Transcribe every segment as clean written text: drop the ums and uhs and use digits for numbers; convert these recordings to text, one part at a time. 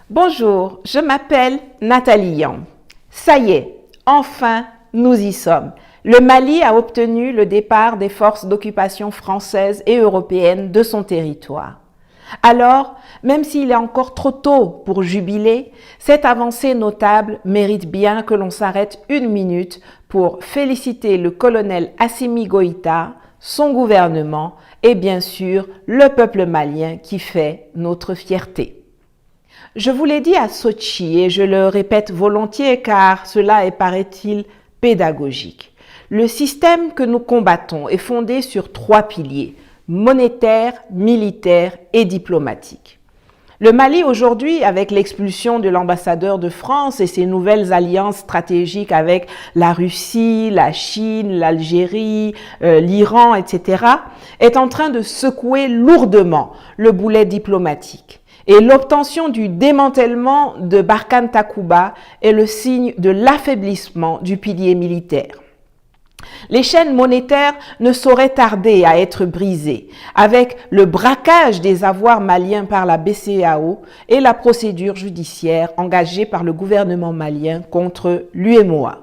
Bonjour, je m'appelle Nathalie Yamb. Ça y est, enfin, nous y sommes. Le Mali a obtenu le départ des forces d'occupation françaises et européennes de son territoire. Alors, même s'il est encore trop tôt pour jubiler, cette avancée notable mérite bien que l'on s'arrête une minute pour féliciter le colonel Assimi Goïta, son gouvernement et bien sûr le peuple malien qui fait notre fierté. Je vous l'ai dit à Sochi et je le répète volontiers car cela est, paraît-il, pédagogique. Le système que nous combattons est fondé sur 3 piliers, monétaire, militaire et diplomatique. Le Mali aujourd'hui, avec l'expulsion de l'ambassadeur de France et ses nouvelles alliances stratégiques avec la Russie, la Chine, l'Algérie, l'Iran, etc., est en train de secouer lourdement le boulet diplomatique. Et l'obtention du démantèlement de Barkhane Takuba est le signe de l'affaiblissement du pilier militaire. Les chaînes monétaires ne sauraient tarder à être brisées avec le braquage des avoirs maliens par la BCEAO et la procédure judiciaire engagée par le gouvernement malien contre l'UEMOA.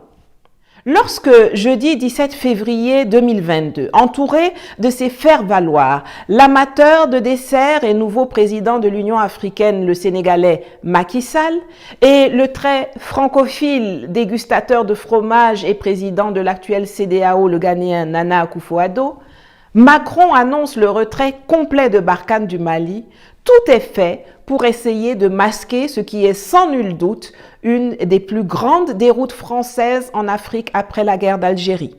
Lorsque, jeudi 17 février 2022, entouré de ses faire-valoir, l'amateur de dessert et nouveau président de l'Union africaine, le Sénégalais Macky Sall, et le très francophile dégustateur de fromage et président de l'actuel CEDEAO, le Ghanéen Nana Akufo-Addo, Macron annonce le retrait complet de Barkhane du Mali. Tout est fait pour essayer de masquer ce qui est sans nul doute une des plus grandes déroutes françaises en Afrique après la guerre d'Algérie.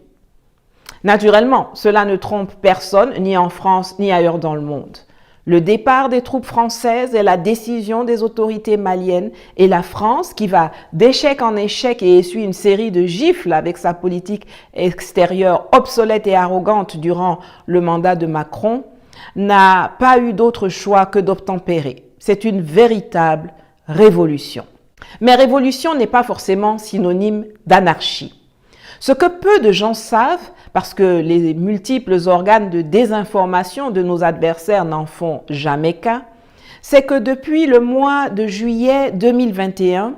Naturellement, cela ne trompe personne, ni en France, ni ailleurs dans le monde. Le départ des troupes françaises est la décision des autorités maliennes et la France, qui va d'échec en échec et essuie une série de gifles avec sa politique extérieure obsolète et arrogante durant le mandat de Macron, n'a pas eu d'autre choix que d'obtempérer. C'est une véritable révolution. Mais révolution n'est pas forcément synonyme d'anarchie. Ce que peu de gens savent, parce que les multiples organes de désinformation de nos adversaires n'en font jamais cas, c'est que depuis le mois de juillet 2021,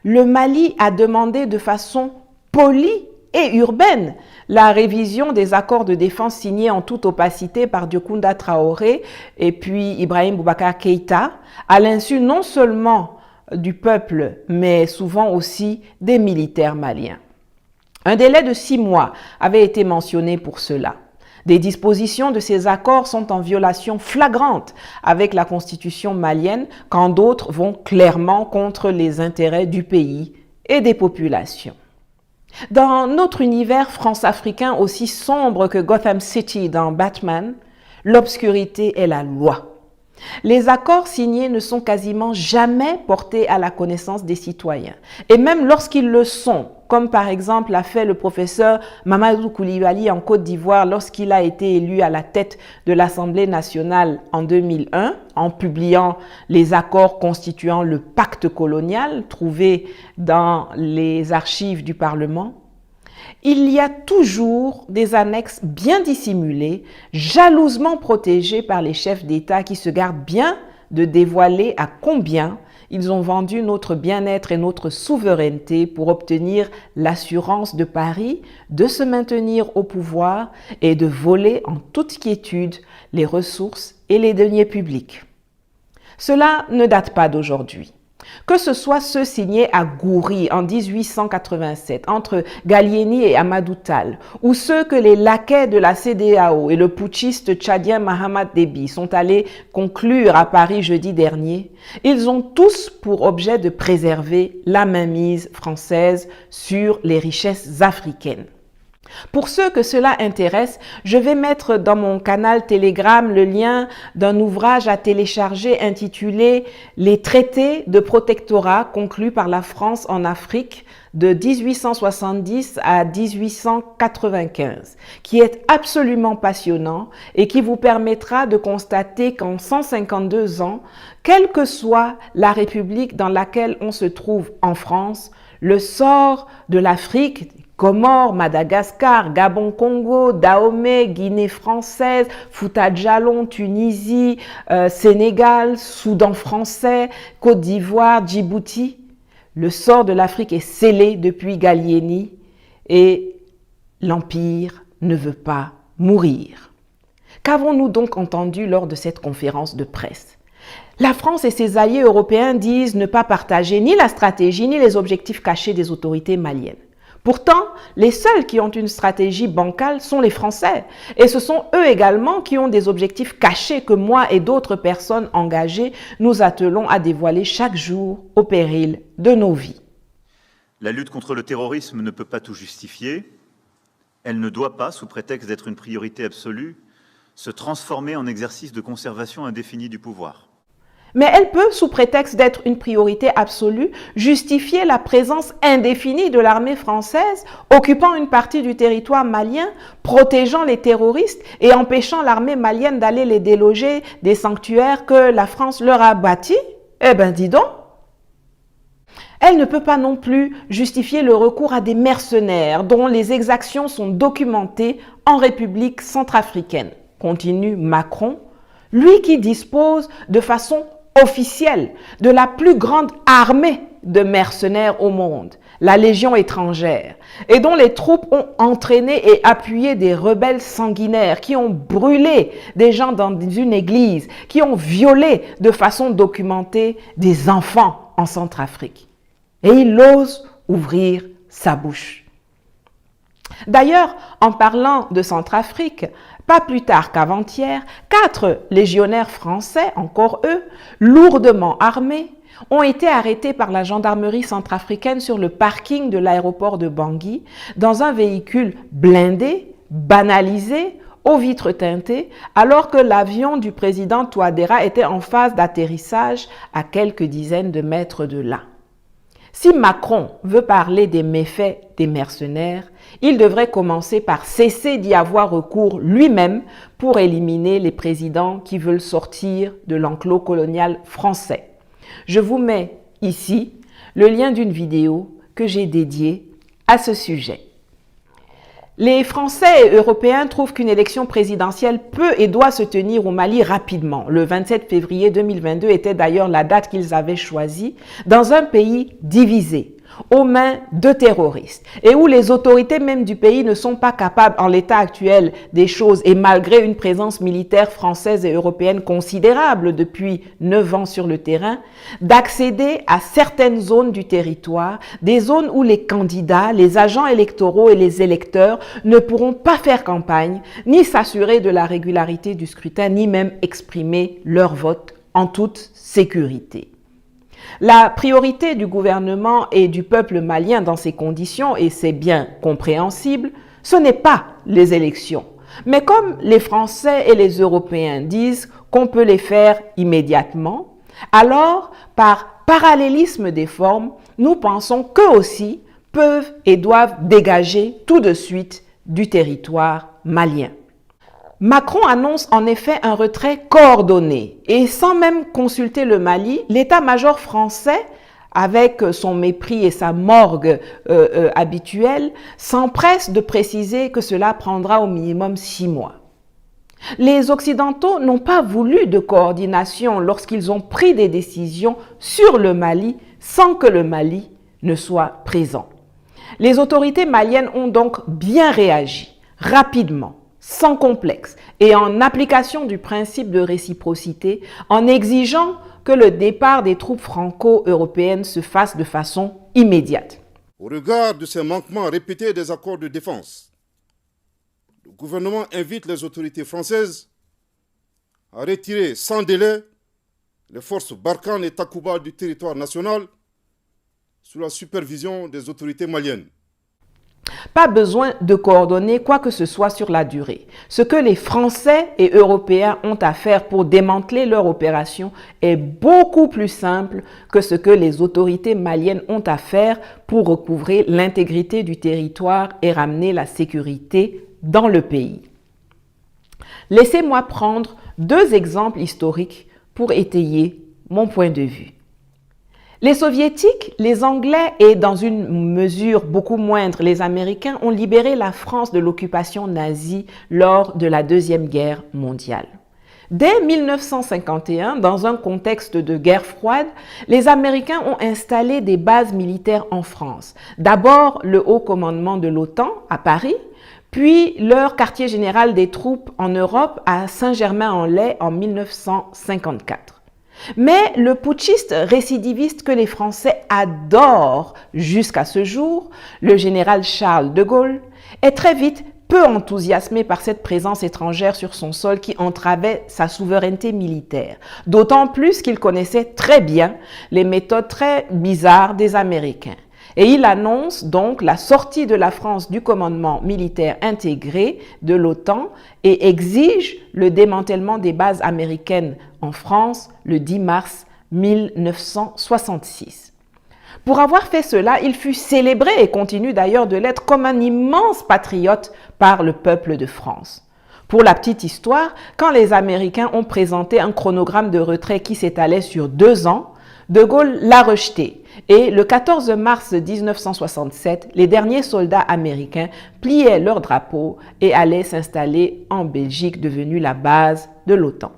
le Mali a demandé de façon polie et urbaine la révision des accords de défense signés en toute opacité par Diokounda Traoré et puis Ibrahim Boubacar Keïta, à l'insu non seulement du peuple, mais souvent aussi des militaires maliens. Un délai de 6 mois avait été mentionné pour cela. Des dispositions de ces accords sont en violation flagrante avec la constitution malienne, quand d'autres vont clairement contre les intérêts du pays et des populations. Dans notre univers france-africain aussi sombre que Gotham City dans Batman, l'obscurité est la loi. Les accords signés ne sont quasiment jamais portés à la connaissance des citoyens. Et même lorsqu'ils le sont, comme par exemple l'a fait le professeur Mamadou Koulibaly en Côte d'Ivoire lorsqu'il a été élu à la tête de l'Assemblée nationale en 2001, en publiant les accords constituant le pacte colonial trouvé dans les archives du Parlement, il y a toujours des annexes bien dissimulées, jalousement protégées par les chefs d'État qui se gardent bien de dévoiler à combien ils ont vendu notre bien-être et notre souveraineté pour obtenir l'assurance de Paris de se maintenir au pouvoir et de voler en toute quiétude les ressources et les deniers publics. Cela ne date pas d'aujourd'hui. Que ce soit ceux signés à Goury en 1887 entre Gallieni et Amadou Tall, ou ceux que les laquais de la CEDEAO et le putschiste tchadien Mahamat Déby sont allés conclure à Paris jeudi dernier, ils ont tous pour objet de préserver la mainmise française sur les richesses africaines. Pour ceux que cela intéresse, je vais mettre dans mon canal Telegram le lien d'un ouvrage à télécharger intitulé « Les traités de protectorat conclus par la France en Afrique de 1870 à 1895 », qui est absolument passionnant et qui vous permettra de constater qu'en 152 ans, quelle que soit la république dans laquelle on se trouve en France, le sort de l'Afrique Comores, Madagascar, Gabon-Congo, Dahomey, Guinée française, Fouta-Djallon, Tunisie, Sénégal, Soudan français, Côte d'Ivoire, Djibouti. Le sort de l'Afrique est scellé depuis Gallieni et l'Empire ne veut pas mourir. Qu'avons-nous donc entendu lors de cette conférence de presse? La France et ses alliés européens disent ne pas partager ni la stratégie ni les objectifs cachés des autorités maliennes. Pourtant, les seuls qui ont une stratégie bancale sont les Français. Et ce sont eux également qui ont des objectifs cachés que moi et d'autres personnes engagées nous attelons à dévoiler chaque jour au péril de nos vies. La lutte contre le terrorisme ne peut pas tout justifier. Elle ne doit pas, sous prétexte d'être une priorité absolue, se transformer en exercice de conservation indéfinie du pouvoir. Mais elle peut, sous prétexte d'être une priorité absolue, justifier la présence indéfinie de l'armée française, occupant une partie du territoire malien, protégeant les terroristes et empêchant l'armée malienne d'aller les déloger des sanctuaires que la France leur a bâtis. Eh bien, dis donc! Elle ne peut pas non plus justifier le recours à des mercenaires dont les exactions sont documentées en République centrafricaine, continue Macron, lui qui dispose de façon officielle de la plus grande armée de mercenaires au monde, la Légion étrangère, et dont les troupes ont entraîné et appuyé des rebelles sanguinaires qui ont brûlé des gens dans une église, qui ont violé de façon documentée des enfants en Centrafrique. Et il ose ouvrir sa bouche. D'ailleurs, en parlant de Centrafrique, pas plus tard qu'avant-hier, 4 légionnaires français, encore eux, lourdement armés, ont été arrêtés par la gendarmerie centrafricaine sur le parking de l'aéroport de Bangui dans un véhicule blindé, banalisé, aux vitres teintées, alors que l'avion du président Touadéra était en phase d'atterrissage à quelques dizaines de mètres de là. Si Macron veut parler des méfaits des mercenaires, il devrait commencer par cesser d'y avoir recours lui-même pour éliminer les présidents qui veulent sortir de l'enclos colonial français. Je vous mets ici le lien d'une vidéo que j'ai dédiée à ce sujet. Les Français et Européens trouvent qu'une élection présidentielle peut et doit se tenir au Mali rapidement. Le 27 février 2022 était d'ailleurs la date qu'ils avaient choisie, dans un pays divisé, aux mains de terroristes, et où les autorités même du pays ne sont pas capables, en l'état actuel des choses, et malgré une présence militaire française et européenne considérable depuis 9 ans sur le terrain, d'accéder à certaines zones du territoire, des zones où les candidats, les agents électoraux et les électeurs ne pourront pas faire campagne, ni s'assurer de la régularité du scrutin, ni même exprimer leur vote en toute sécurité. La priorité du gouvernement et du peuple malien dans ces conditions, et c'est bien compréhensible, ce n'est pas les élections. Mais comme les Français et les Européens disent qu'on peut les faire immédiatement, alors, par parallélisme des formes, nous pensons qu'eux aussi peuvent et doivent dégager tout de suite du territoire malien. Macron annonce en effet un retrait coordonné et sans même consulter le Mali, l'état-major français, avec son mépris et sa morgue habituelle, s'empresse de préciser que cela prendra au minimum 6 mois. Les Occidentaux n'ont pas voulu de coordination lorsqu'ils ont pris des décisions sur le Mali sans que le Mali ne soit présent. Les autorités maliennes ont donc bien réagi, rapidement, sans complexe et en application du principe de réciprocité, en exigeant que le départ des troupes franco-européennes se fasse de façon immédiate. Au regard de ces manquements répétés des accords de défense, le gouvernement invite les autorités françaises à retirer sans délai les forces Barkhane et Takuba du territoire national sous la supervision des autorités maliennes. Pas besoin de coordonner quoi que ce soit sur la durée. Ce que les Français et Européens ont à faire pour démanteler leur opération est beaucoup plus simple que ce que les autorités maliennes ont à faire pour recouvrer l'intégrité du territoire et ramener la sécurité dans le pays. Laissez-moi prendre 2 exemples historiques pour étayer mon point de vue. Les Soviétiques, les Anglais et dans une mesure beaucoup moindre les Américains ont libéré la France de l'occupation nazie lors de la Deuxième Guerre mondiale. Dès 1951, dans un contexte de guerre froide, les Américains ont installé des bases militaires en France. D'abord le haut commandement de l'OTAN à Paris, puis leur quartier général des troupes en Europe à Saint-Germain-en-Laye en 1954. Mais le putschiste récidiviste que les Français adorent jusqu'à ce jour, le général Charles de Gaulle, est très vite peu enthousiasmé par cette présence étrangère sur son sol qui entravait sa souveraineté militaire, d'autant plus qu'il connaissait très bien les méthodes très bizarres des Américains. Et il annonce donc la sortie de la France du commandement militaire intégré de l'OTAN et exige le démantèlement des bases américaines en France le 10 mars 1966. Pour avoir fait cela, il fut célébré et continue d'ailleurs de l'être comme un immense patriote par le peuple de France. Pour la petite histoire, quand les Américains ont présenté un chronogramme de retrait qui s'étalait sur 2 ans, De Gaulle l'a rejeté et le 14 mars 1967, les derniers soldats américains pliaient leur drapeau et allaient s'installer en Belgique, devenue la base de l'OTAN.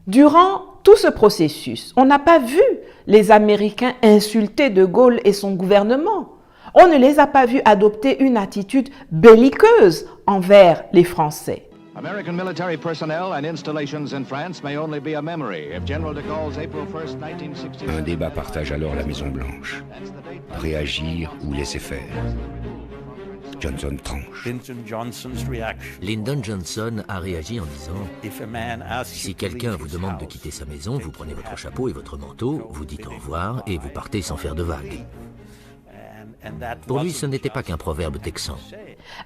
Durant tout ce processus, on n'a pas vu les Américains insulter De Gaulle et son gouvernement. On ne les a pas vus adopter une attitude belliqueuse envers les Français. American military personnel and installations in France may only be a memory if General de Gaulle's April 1st, 1966... Un débat partage alors la Maison-Blanche. Réagir ou laisser faire. Johnson tranche. Lyndon Johnson a réagi en disant « Si quelqu'un vous demande de quitter sa maison, vous prenez votre chapeau et votre manteau, vous dites au revoir et vous partez sans faire de vagues. » Pour lui, ce n'était pas qu'un proverbe texan.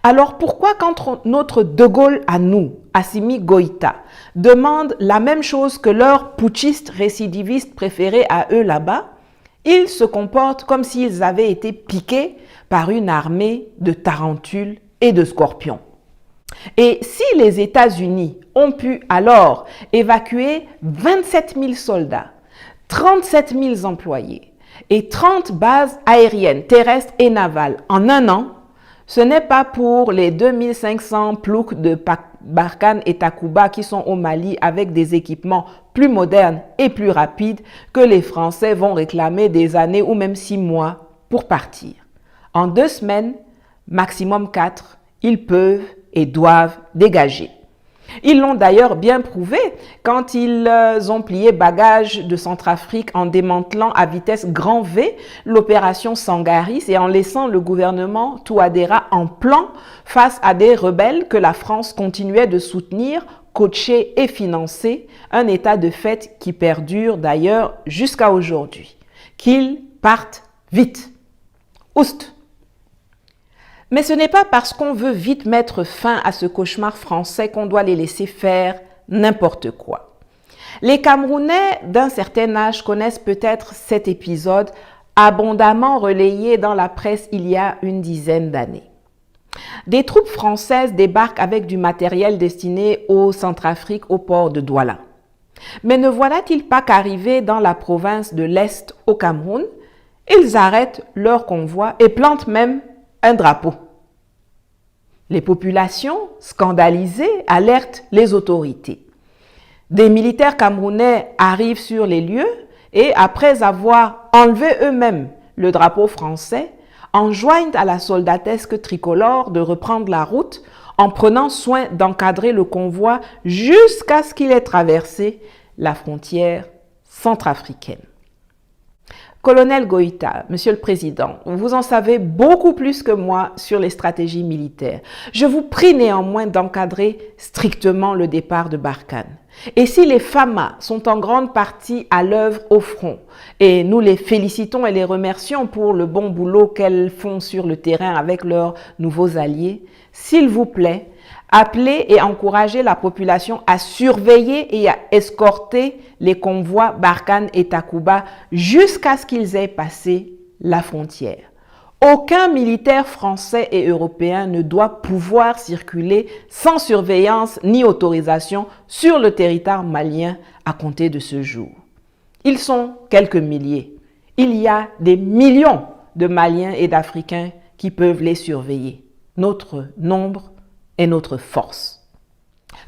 Alors pourquoi quand notre De Gaulle à nous, Assimi Goïta, demande la même chose que leurs putschistes récidivistes préférés à eux là-bas, ils se comportent comme s'ils avaient été piqués par une armée de tarentules et de scorpions? Et si les États-Unis ont pu alors évacuer 27 000 soldats, 37 000 employés, et 30 bases aériennes, terrestres et navales en un an, ce n'est pas pour les 2500 ploucs de Barkhane et Takuba qui sont au Mali avec des équipements plus modernes et plus rapides que les Français vont réclamer des années ou même 6 mois pour partir. En 2 semaines, maximum 4, ils peuvent et doivent dégager. Ils l'ont d'ailleurs bien prouvé quand ils ont plié bagages de Centrafrique en démantelant à vitesse grand V l'opération Sangaris et en laissant le gouvernement Touadéra en plan face à des rebelles que la France continuait de soutenir, coacher et financer, un état de fait qui perdure d'ailleurs jusqu'à aujourd'hui. Qu'ils partent vite. Oust! Mais ce n'est pas parce qu'on veut vite mettre fin à ce cauchemar français qu'on doit les laisser faire n'importe quoi. Les Camerounais d'un certain âge connaissent peut-être cet épisode abondamment relayé dans la presse il y a une dizaine d'années. Des troupes françaises débarquent avec du matériel destiné au Centrafrique au port de Douala. Mais ne voilà-t-il pas qu'arrivés dans la province de l'Est au Cameroun, ils arrêtent leur convoi et plantent même un drapeau. Les populations, scandalisées, alertent les autorités. Des militaires camerounais arrivent sur les lieux et, après avoir enlevé eux-mêmes le drapeau français, enjoignent à la soldatesque tricolore de reprendre la route en prenant soin d'encadrer le convoi jusqu'à ce qu'il ait traversé la frontière centrafricaine. Colonel Goïta, Monsieur le Président, vous en savez beaucoup plus que moi sur les stratégies militaires. Je vous prie néanmoins d'encadrer strictement le départ de Barkhane. Et si les FAMA sont en grande partie à l'œuvre au front, et nous les félicitons et les remercions pour le bon boulot qu'elles font sur le terrain avec leurs nouveaux alliés, s'il vous plaît, appelez et encouragez la population à surveiller et à escorter les convois Barkhane et Takuba jusqu'à ce qu'ils aient passé la frontière. Aucun militaire français et européen ne doit pouvoir circuler sans surveillance ni autorisation sur le territoire malien à compter de ce jour. Ils sont quelques milliers Il y a des millions de Maliens et d'Africains qui peuvent les surveiller. Notre nombre est notre force.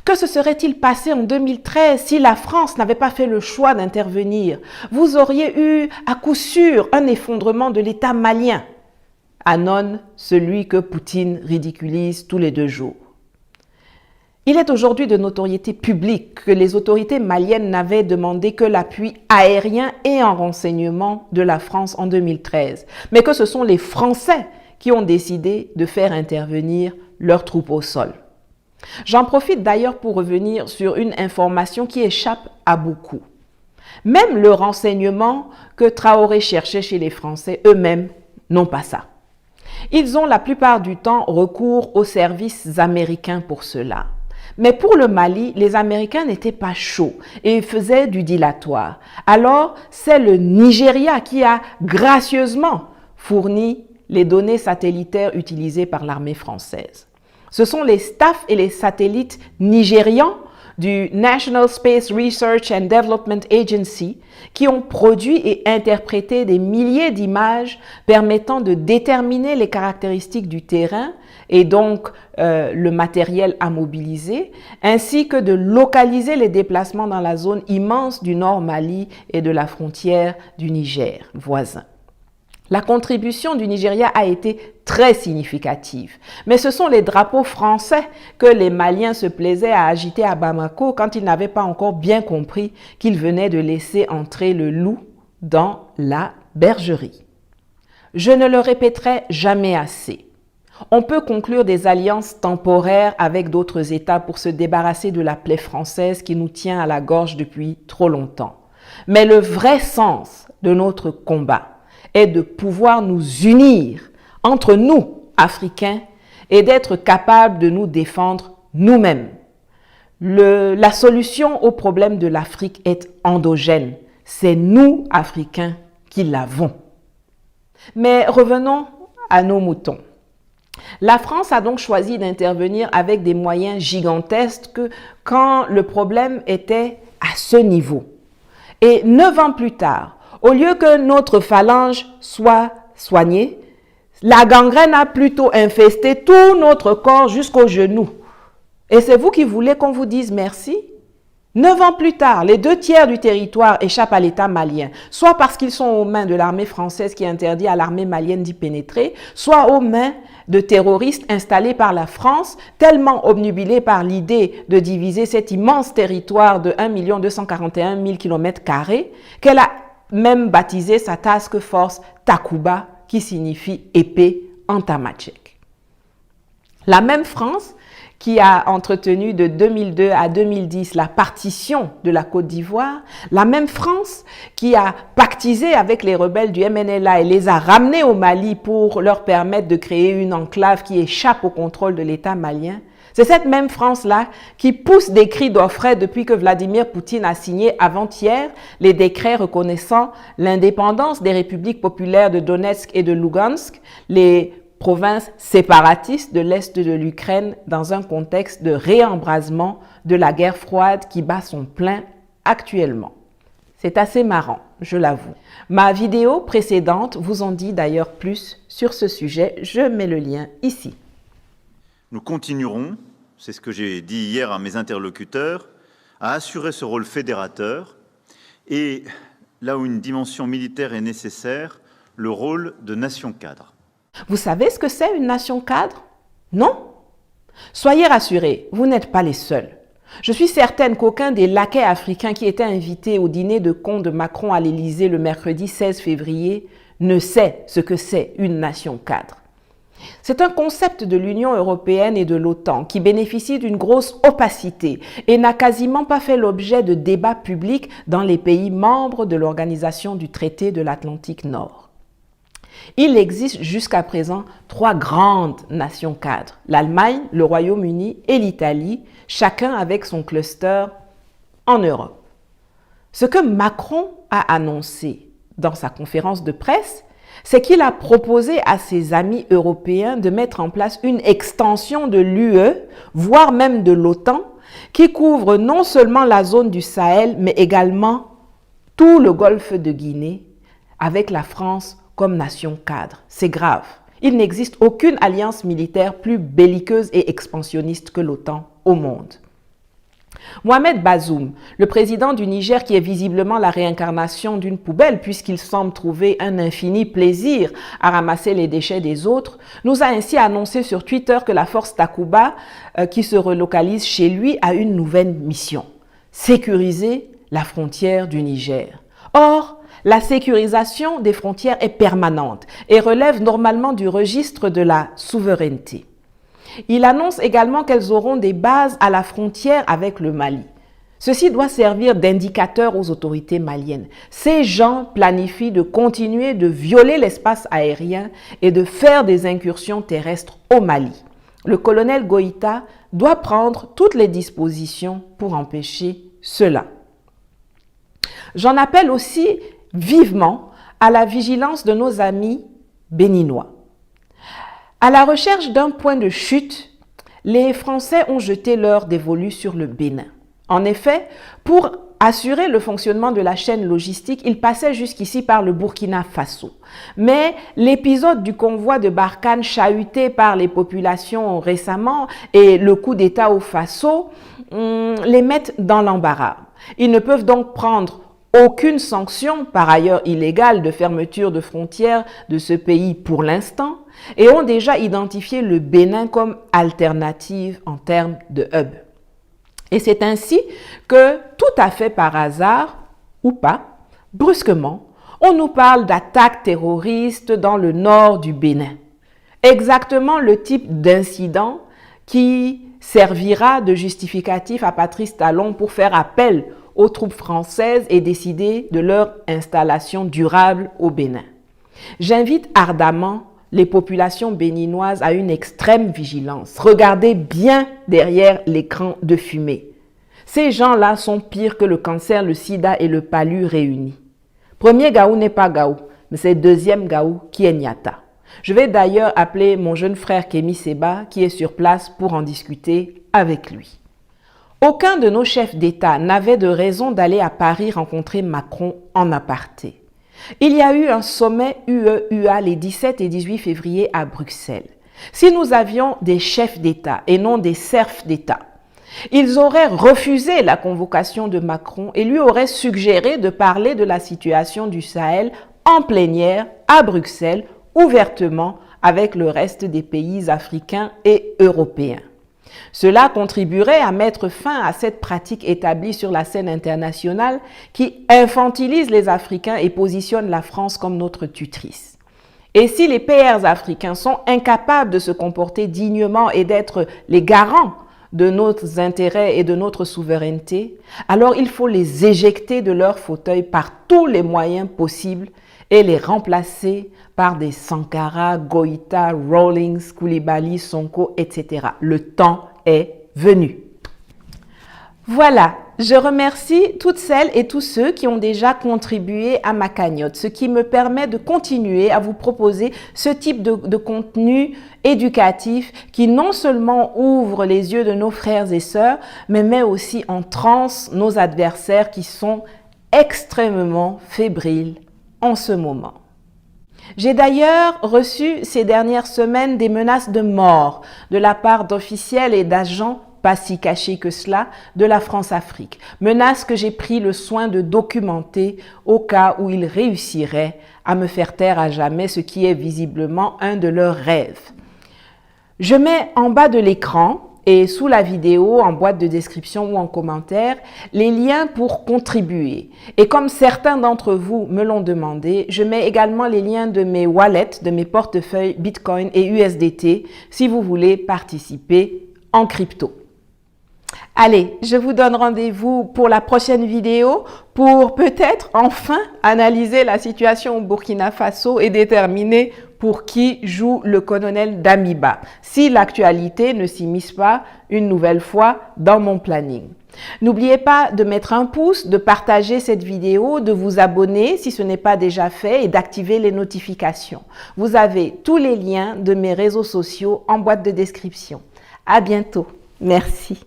Que se serait-il passé en 2013 si la France n'avait pas fait le choix d'intervenir? Vous auriez eu à coup sûr un effondrement de l'État malien. Anon, celui que Poutine ridiculise tous les 2 jours. Il est aujourd'hui de notoriété publique que les autorités maliennes n'avaient demandé que l'appui aérien et en renseignement de la France en 2013, mais que ce sont les Français qui ont décidé de faire intervenir leurs troupes au sol. J'en profite d'ailleurs pour revenir sur une information qui échappe à beaucoup. Même le renseignement que Traoré cherchait chez les Français eux-mêmes n'ont pas ça. Ils ont la plupart du temps recours aux services américains pour cela. Mais pour le Mali, les Américains n'étaient pas chauds et faisaient du dilatoire. Alors, c'est le Nigeria qui a gracieusement fourni les données satellitaires utilisées par l'armée française. Ce sont les staffs et les satellites nigérians du National Space Research and Development Agency qui ont produit et interprété des milliers d'images permettant de déterminer les caractéristiques du terrain et donc le matériel à mobiliser, ainsi que de localiser les déplacements dans la zone immense du Nord Mali et de la frontière du Niger voisin. La contribution du Nigeria a été très significative, mais ce sont les drapeaux français que les Maliens se plaisaient à agiter à Bamako quand ils n'avaient pas encore bien compris qu'ils venaient de laisser entrer le loup dans la bergerie. Je ne le répéterai jamais assez. On peut conclure des alliances temporaires avec d'autres États pour se débarrasser de la plaie française qui nous tient à la gorge depuis trop longtemps. Mais le vrai sens de notre combat est de pouvoir nous unir entre nous, Africains, et d'être capables de nous défendre nous-mêmes. La solution au problème de l'Afrique est endogène. C'est nous, Africains, qui l'avons. Mais revenons à nos moutons. La France a donc choisi d'intervenir avec des moyens gigantesques quand le problème était à ce niveau. Et 9 ans plus tard, au lieu que notre phalange soit soignée, la gangrène a plutôt infesté tout notre corps jusqu'aux genoux. Et c'est vous qui voulez qu'on vous dise merci? 9 ans plus tard, les 2/3 du territoire échappent à l'État malien, soit parce qu'ils sont aux mains de l'armée française qui interdit à l'armée malienne d'y pénétrer, soit aux mains de terroristes installés par la France, tellement obnubilés par l'idée de diviser cet immense territoire de 1 241 000 km² qu'elle a même baptisé sa task force Takuba, qui signifie épée en tamatchek. La même France qui a entretenu de 2002 à 2010 la partition de la Côte d'Ivoire, la même France qui a pactisé avec les rebelles du MNLA et les a ramenés au Mali pour leur permettre de créer une enclave qui échappe au contrôle de l'État malien, c'est cette même France-là qui pousse des cris d'orfraie depuis que Vladimir Poutine a signé avant-hier les décrets reconnaissant l'indépendance des républiques populaires de Donetsk et de Lugansk, les provinces séparatistes de l'Est de l'Ukraine, dans un contexte de réembrasement de la guerre froide qui bat son plein actuellement. C'est assez marrant, je l'avoue. Ma vidéo précédente vous en dit d'ailleurs plus sur ce sujet, je mets le lien ici. Nous continuerons, c'est ce que j'ai dit hier à mes interlocuteurs, à assurer ce rôle fédérateur et, là où une dimension militaire est nécessaire, le rôle de nation cadre. Vous savez ce que c'est une nation cadre? Non? Soyez rassurés, vous n'êtes pas les seuls. Je suis certaine qu'aucun des laquais africains qui étaient invités au dîner de con de Macron à l'Élysée le mercredi 16 février ne sait ce que c'est une nation cadre. C'est un concept de l'Union européenne et de l'OTAN qui bénéficie d'une grosse opacité et n'a quasiment pas fait l'objet de débats publics dans les pays membres de l'Organisation du traité de l'Atlantique Nord. Il existe jusqu'à présent 3 grandes nations cadres, l'Allemagne, le Royaume-Uni et l'Italie, chacun avec son cluster en Europe. Ce que Macron a annoncé dans sa conférence de presse, c'est qu'il a proposé à ses amis européens de mettre en place une extension de l'UE, voire même de l'OTAN, qui couvre non seulement la zone du Sahel, mais également tout le golfe de Guinée, avec la France comme nation cadre. C'est grave. Il n'existe aucune alliance militaire plus belliqueuse et expansionniste que l'OTAN au monde. Mohamed Bazoum, le président du Niger qui est visiblement la réincarnation d'une poubelle puisqu'il semble trouver un infini plaisir à ramasser les déchets des autres, nous a ainsi annoncé sur Twitter que la force Takuba, qui se relocalise chez lui, a une nouvelle mission: sécuriser la frontière du Niger. Or, la sécurisation des frontières est permanente et relève normalement du registre de la souveraineté. Il annonce également qu'elles auront des bases à la frontière avec le Mali. Ceci doit servir d'indicateur aux autorités maliennes. Ces gens planifient de continuer de violer l'espace aérien et de faire des incursions terrestres au Mali. Le colonel Goïta doit prendre toutes les dispositions pour empêcher cela. J'en appelle aussi vivement à la vigilance de nos amis béninois. À la recherche d'un point de chute, les Français ont jeté leur dévolu sur le Bénin. En effet, pour assurer le fonctionnement de la chaîne logistique, ils passaient jusqu'ici par le Burkina Faso. Mais l'épisode du convoi de Barkhane chahuté par les populations récemment et le coup d'État au Faso les mettent dans l'embarras. Ils ne peuvent donc prendre aucune sanction, par ailleurs illégale, de fermeture de frontières de ce pays pour l'instant, et ont déjà identifié le Bénin comme alternative en termes de hub. Et c'est ainsi que, tout à fait par hasard, ou pas, brusquement, on nous parle d'attaques terroristes dans le nord du Bénin. Exactement le type d'incident qui servira de justificatif à Patrice Talon pour faire appel aux troupes françaises et décider de leur installation durable au Bénin. J'invite ardemment les populations béninoises à une extrême vigilance. Regardez bien derrière l'écran de fumée. Ces gens-là sont pires que le cancer, le sida et le palu réunis. Premier Gaou n'est pas Gaou, mais c'est deuxième Gaou qui est Nyata. Je vais d'ailleurs appeler mon jeune frère Kémy Seba qui est sur place pour en discuter avec lui. Aucun de nos chefs d'État n'avait de raison d'aller à Paris rencontrer Macron en aparté. Il y a eu un sommet UE-UA les 17 et 18 février à Bruxelles. Si nous avions des chefs d'État et non des serfs d'État, ils auraient refusé la convocation de Macron et lui auraient suggéré de parler de la situation du Sahel en plénière à Bruxelles, ouvertement avec le reste des pays africains et européens. Cela contribuerait à mettre fin à cette pratique établie sur la scène internationale qui infantilise les Africains et positionne la France comme notre tutrice. Et si les PR africains sont incapables de se comporter dignement et d'être les garants de nos intérêts et de notre souveraineté, alors il faut les éjecter de leur fauteuil par tous les moyens possibles et les remplacer par des Sankara, Goïta, Rawlings, Koulibaly, Sonko, etc. Le temps est venu. Voilà, je remercie toutes celles et tous ceux qui ont déjà contribué à ma cagnotte, ce qui me permet de continuer à vous proposer ce type de contenu éducatif qui non seulement ouvre les yeux de nos frères et sœurs, mais met aussi en transe nos adversaires qui sont extrêmement fébriles en ce moment. J'ai d'ailleurs reçu ces dernières semaines des menaces de mort de la part d'officiels et d'agents, pas si cachés que cela, de la France-Afrique. Menaces que j'ai pris le soin de documenter au cas où ils réussiraient à me faire taire à jamais, ce qui est visiblement un de leurs rêves. Je mets en bas de l'écran et sous la vidéo, en boîte de description ou en commentaire, les liens pour contribuer. Et comme certains d'entre vous me l'ont demandé, je mets également les liens de mes wallets, de mes portefeuilles Bitcoin et USDT, si vous voulez participer en crypto. Allez, je vous donne rendez-vous pour la prochaine vidéo pour peut-être enfin analyser la situation au Burkina Faso et déterminer pour qui joue le colonel Damiba, si l'actualité ne s'immisce pas une nouvelle fois dans mon planning. N'oubliez pas de mettre un pouce, de partager cette vidéo, de vous abonner si ce n'est pas déjà fait et d'activer les notifications. Vous avez tous les liens de mes réseaux sociaux en boîte de description. À bientôt. Merci.